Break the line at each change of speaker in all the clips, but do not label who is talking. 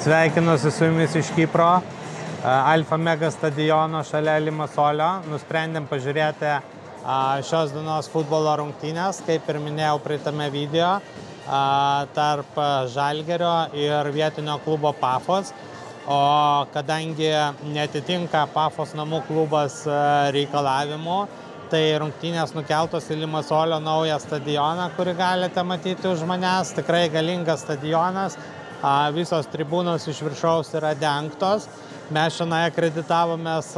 Sveikinuosi su jumis iš Kipro, Alfa Mega stadiono šalia Limasolio. Nusprendėm pažiūrėti šios dienos futbolo rungtynės, kaip ir minėjau praeitame video, tarp Žalgirio ir vietinio klubo Pafos. O kadangi netitinka Pafos namų klubas reikalavimų, tai rungtynės nukeltos į Limasolio naują stadioną, kurį galite matyti už manęs. Tikrai galingas stadionas. Visos tribūnos iš viršaus yra dengtos. Mes šiandien akreditavomės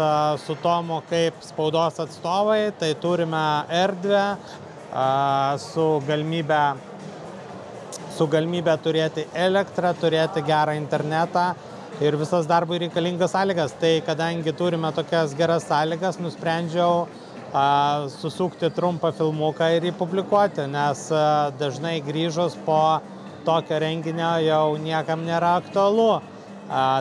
su Tomu kaip spaudos atstovai, tai turime erdvę su galimybė turėti elektrą, turėti gerą internetą ir visas darbui reikalingas sąlygas. Tai kadangi turime tokias geras sąlygas, nusprendžiau susukti trumpą filmuką ir jį publikuoti, nes dažnai grįžus po tokio renginio jau niekam nėra aktualu.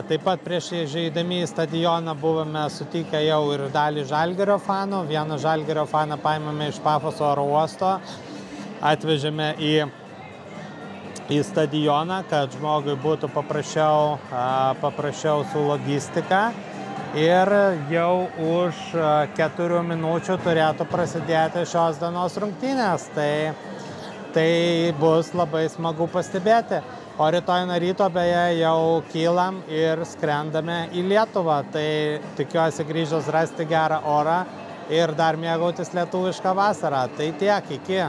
Taip pat prieš įžeidami į stadioną buvome sutikę jau ir dalį Žalgirio fanų. Vieną Žalgirio faną paėmėme iš Pafos oro uosto, atvežėme į stadioną, kad žmogui būtų paprasčiau su logistika. Ir jau už 4 minučių turėtų prasidėti šios dienos rungtynės. Tai bus labai smagu pastebėti. O rytoj nuo ryto beje jau kylam ir skrendame į Lietuvą. Tai tikiuosi grįžus rasti gerą orą ir dar mėgautis lietuvišką vasarą. Tai tiek, iki.